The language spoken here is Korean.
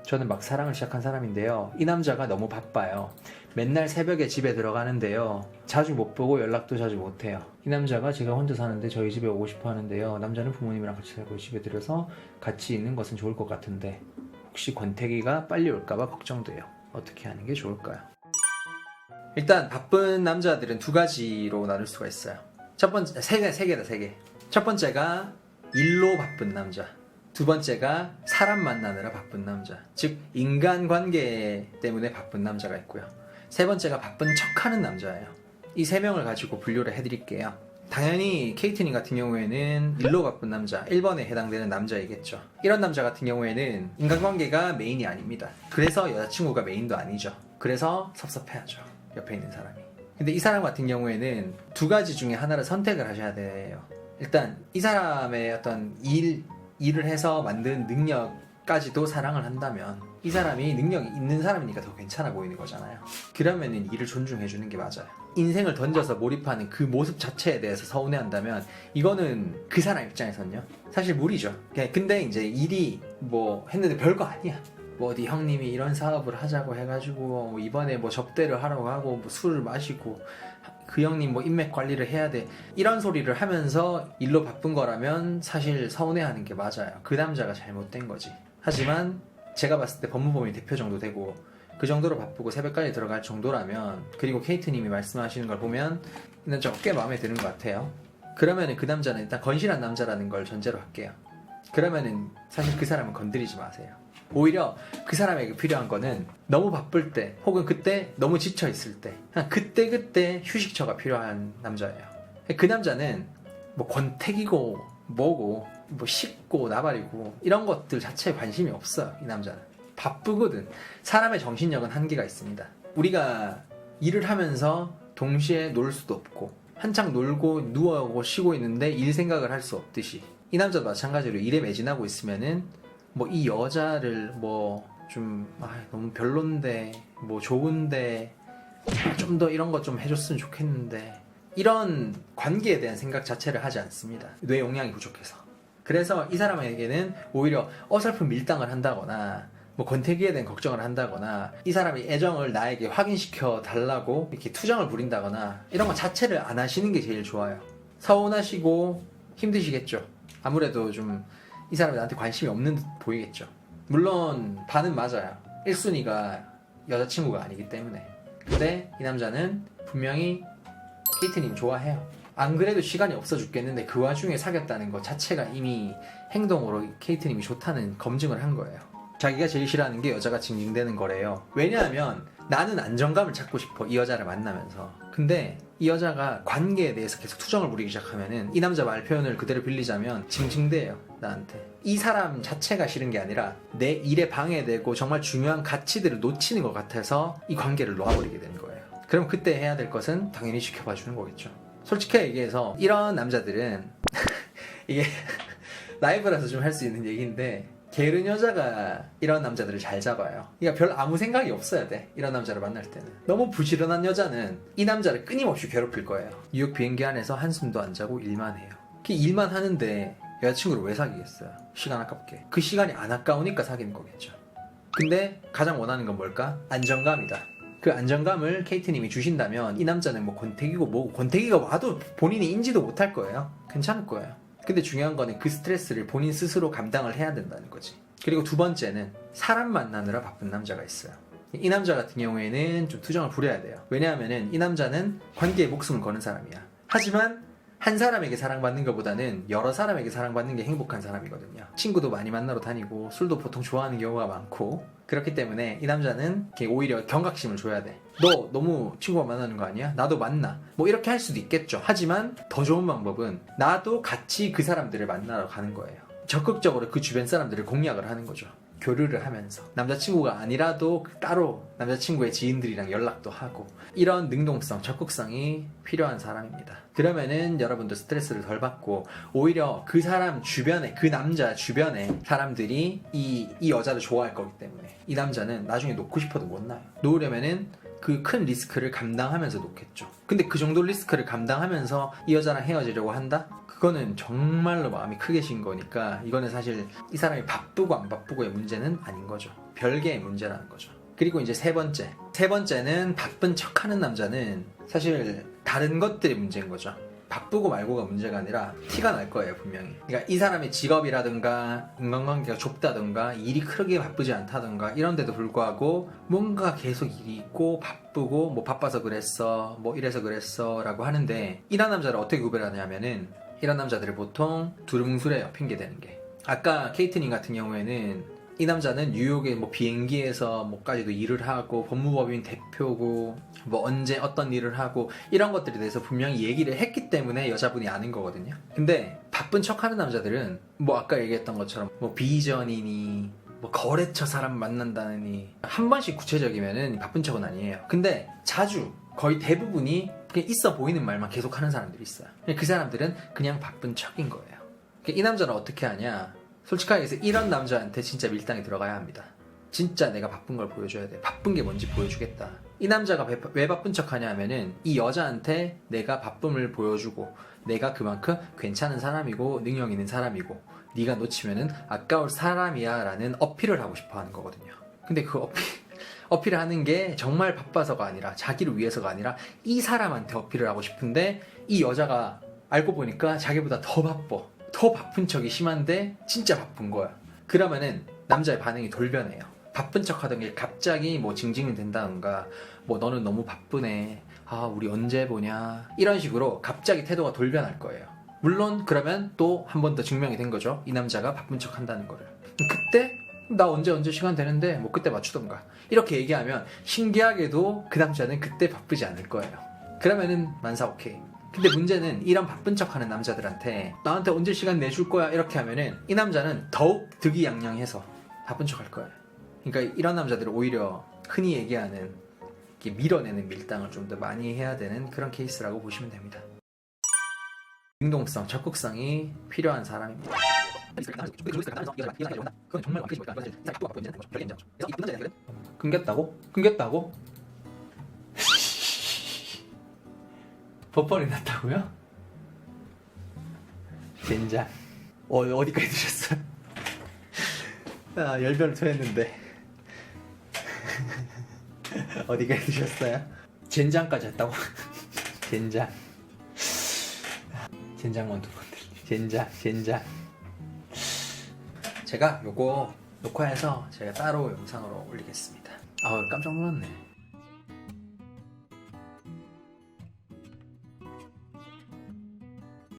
저는 막 사랑을 시작한 사람인데요. 이 남자가 너무 바빠요. 맨날 새벽에 집에 들어가는데요. 자주 못 보고 연락도 자주 못 해요. 이 남자가 제가 혼자 사는데 저희 집에 오고 싶어 하는데요. 남자는 부모님이랑 같이 살고 집에 들여서 같이 있는 것은 좋을 것 같은데 혹시 권태기가 빨리 올까봐 걱정돼요. 어떻게 하는 게 좋을까요? 일단 바쁜 남자들은 두 가지로 나눌 수가 있어요. 첫 번째, 세 개다. 첫 번째가 일로 바쁜 남자. 두 번째가 사람 만나느라 바쁜 남자. 즉 인간관계 때문에 바쁜 남자가 있고요. 세 번째가 바쁜 척하는 남자예요. 이 세 명을 가지고 분류를 해드릴게요. 당연히 케이트님 같은 경우에는 일로 바쁜 남자, 1번에 해당되는 남자이겠죠. 이런 남자 같은 경우에는 인간관계가 메인이 아닙니다. 그래서 여자친구가 메인도 아니죠. 그래서 섭섭해하죠, 옆에 있는 사람이. 근데 이 사람 같은 경우에는 두 가지 중에 하나를 선택을 하셔야 돼요. 일단 이 사람의 어떤 일을 해서 만든 능력까지도 사랑을 한다면 이 사람이 능력이 있는 사람이니까 더 괜찮아 보이는 거잖아요. 그러면은 일을 존중해주는 게 맞아요. 인생을 던져서 몰입하는 그 모습 자체에 대해서 서운해한다면 이거는 그 사람 입장에서는요 사실 무리죠. 근데 이제 일이 뭐 했는데 별거 아니야. 뭐 어디 형님이 이런 사업을 하자고 해가지고 뭐 이번에 뭐 접대를 하라고 하고 뭐 술을 마시고 그 형님 뭐 인맥 관리를 해야 돼 이런 소리를 하면서 일로 바쁜 거라면 사실 서운해하는 게 맞아요. 그 남자가 잘못된 거지. 하지만 제가 봤을 때 법무법인 대표 정도 되고 그 정도로 바쁘고 새벽까지 들어갈 정도라면, 그리고 케이트님이 말씀하시는 걸 보면 이 남자가 꽤 마음에 드는 것 같아요. 그러면은 그 남자는 일단 건실한 남자라는 걸 전제로 할게요. 그러면은 사실 그 사람은 건드리지 마세요. 오히려 그 사람에게 필요한 거는 너무 바쁠 때 혹은 그때 너무 지쳐 있을 때 그냥 그때 휴식처가 필요한 남자예요. 그 남자는 뭐 권태기고 뭐고 뭐 씻고 나발이고 이런 것들 자체에 관심이 없어요. 이 남자는 바쁘거든. 사람의 정신력은 한계가 있습니다. 우리가 일을 하면서 동시에 놀 수도 없고 한창 놀고 누워고 쉬고 있는데 일 생각을 할 수 없듯이 이 남자도 마찬가지로 일에 매진하고 있으면은 뭐 이 여자를 뭐 좀 너무 별론데 뭐 좋은데 좀 더 이런 거 좀 해줬으면 좋겠는데 이런 관계에 대한 생각 자체를 하지 않습니다. 뇌 용량이 부족해서. 그래서 이 사람에게는 오히려 어설픈 밀당을 한다거나 뭐 권태기에 대한 걱정을 한다거나 이 사람의 애정을 나에게 확인시켜 달라고 이렇게 투정을 부린다거나 이런 거 자체를 안 하시는 게 제일 좋아요. 서운하시고 힘드시겠죠. 아무래도 좀 이 사람이 나한테 관심이 없는 듯 보이겠죠. 물론 반은 맞아요. 1순위가 여자친구가 아니기 때문에. 근데 이 남자는 분명히 케이트님 좋아해요. 안 그래도 시간이 없어 죽겠는데 그 와중에 사귀었다는 것 자체가 이미 행동으로 케이트님이 좋다는 검증을 한 거예요. 자기가 제일 싫어하는 게 여자가 징징대는 거래요. 왜냐하면 나는 안정감을 찾고 싶어, 이 여자를 만나면서. 근데 이 여자가 관계에 대해서 계속 투정을 부리기 시작하면은 이 남자 말 표현을 그대로 빌리자면 징징대요, 나한테. 이 사람 자체가 싫은 게 아니라 내 일에 방해되고 정말 중요한 가치들을 놓치는 것 같아서 이 관계를 놓아버리게 되는 거예요. 그럼 그때 해야 될 것은 당연히 지켜봐 주는 거겠죠. 솔직히 얘기해서 이런 남자들은 이게 라이브라서 좀 할 수 있는 얘기인데 게으른 여자가 이런 남자들을 잘 잡아요. 그러니까 별 아무 생각이 없어야 돼. 이런 남자를 만날 때는. 너무 부지런한 여자는 이 남자를 끊임없이 괴롭힐 거예요. 뉴욕 비행기 안에서 한숨도 안 자고 일만 해요. 그 일만 하는데 여자친구를 왜 사귀겠어요? 시간 아깝게. 그 시간이 안 아까우니까 사귀는 거겠죠. 근데 가장 원하는 건 뭘까? 안정감이다. 그 안정감을 케이트님이 주신다면 이 남자는 뭐 권태기고 뭐고 권태기가 와도 본인이 인지도 못할 거예요. 괜찮을 거예요. 근데 중요한 거는 그 스트레스를 본인 스스로 감당을 해야 된다는 거지. 그리고 두 번째는 사람 만나느라 바쁜 남자가 있어요. 이 남자 같은 경우에는 좀 투정을 부려야 돼요. 왜냐하면은 이 남자는 관계에 목숨을 거는 사람이야. 하지만 한 사람에게 사랑받는 것보다는 여러 사람에게 사랑받는 게 행복한 사람이거든요. 친구도 많이 만나러 다니고 술도 보통 좋아하는 경우가 많고, 그렇기 때문에 이 남자는 오히려 경각심을 줘야 돼. 너 너무 친구가 만나는 거 아니야? 나도 만나. 뭐 이렇게 할 수도 있겠죠. 하지만 더 좋은 방법은 나도 같이 그 사람들을 만나러 가는 거예요. 적극적으로 그 주변 사람들을 공략을 하는 거죠. 교류를 하면서 남자친구가 아니라도 따로 남자친구의 지인들이랑 연락도 하고, 이런 능동성, 적극성이 필요한 사람입니다. 그러면은 여러분도 스트레스를 덜 받고 오히려 그 사람 주변에, 그 남자 주변에 사람들이 이 여자를 좋아할 거기 때문에 이 남자는 나중에 놓고 싶어도 못 놔요. 놓으려면은 그 큰 리스크를 감당하면서 놓겠죠. 근데 그 정도 리스크를 감당하면서 이 여자랑 헤어지려고 한다? 그거는 정말로 마음이 크게 신 거니까 이거는 사실 이 사람이 바쁘고 안 바쁘고의 문제는 아닌 거죠. 별개의 문제라는 거죠. 그리고 이제 세 번째는 바쁜 척하는 남자는 사실 다른 것들이 문제인 거죠. 바쁘고 말고가 문제가 아니라 티가 날 거예요, 분명히. 그러니까 이 사람의 직업이라든가 인간관계가 좁다든가 일이 크게 바쁘지 않다든가 이런데도 불구하고 뭔가 계속 일이 있고 바쁘고 뭐 바빠서 그랬어 뭐 이래서 그랬어 라고 하는데, 이런 남자를 어떻게 구별하냐면은 이런 남자들을 보통 두루뭉술해요, 핑계대는 게. 아까 케이트님 같은 경우에는 이 남자는 뉴욕에 뭐 비행기에서 뭐까지도 일을 하고 법무법인 대표고 뭐 언제 어떤 일을 하고 이런 것들에 대해서 분명히 얘기를 했기 때문에 여자분이 아는 거거든요. 근데 바쁜 척하는 남자들은 뭐 아까 얘기했던 것처럼 뭐 비전이니 뭐 거래처 사람 만난다느니 한 번씩 구체적이면은 바쁜 척은 아니에요. 근데 자주 거의 대부분이 그냥 있어 보이는 말만 계속 하는 사람들이 있어요. 그 사람들은 그냥 바쁜 척인 거예요. 이 남자는 어떻게 하냐? 솔직하게 해서 이런 남자한테 진짜 밀당이 들어가야 합니다. 진짜 내가 바쁜 걸 보여줘야 돼. 바쁜 게 뭔지 보여주겠다. 이 남자가 왜 바쁜 척 하냐 하면은 이 여자한테 내가 바쁨을 보여주고 내가 그만큼 괜찮은 사람이고 능력 있는 사람이고 네가 놓치면은 아까울 사람이야 라는 어필을 하고 싶어 하는 거거든요. 근데 그 어필을 하는 게 정말 바빠서가 아니라 자기를 위해서가 아니라 이 사람한테 어필을 하고 싶은데, 이 여자가 알고 보니까 자기보다 더 바빠. 더 바쁜 척이 심한데 진짜 바쁜 거야. 그러면은 남자의 반응이 돌변해요. 바쁜 척 하던 게 갑자기 뭐 징징이 된다던가 뭐 너는 너무 바쁘네, 아 우리 언제 보냐, 이런 식으로 갑자기 태도가 돌변할 거예요. 물론 그러면 또 한 번 더 증명이 된 거죠, 이 남자가 바쁜 척 한다는 거를. 그때 나 언제 시간 되는데 뭐 그때 맞추던가 이렇게 얘기하면 신기하게도 그 남자는 그때 바쁘지 않을 거예요. 그러면은 만사 오케이. 근데 문제는 이런 바쁜 척하는 남자들한테 나한테 언제 시간 내줄 거야 이렇게 하면은 이 남자는 더욱 득이양양해서 바쁜 척할 거예요. 그러니까 이런 남자들은 오히려 흔히 얘기하는 이렇게 밀어내는 밀당을 좀 더 많이 해야 되는 그런 케이스라고 보시면 됩니다. 능동성, 적극성이 필요한 사람입니다. 끊겼다고? 버퍼링 났다고요? 젠장. 어디까지 드셨어요? 아, 열변을 토했는데. 어디까지 드셨어요? 젠장까지 했다고? 젠장. 젠장만 두 번 들리. 젠장. 제가 요거 녹화해서 제가 따로 영상으로 올리겠습니다. 깜짝 놀랐네.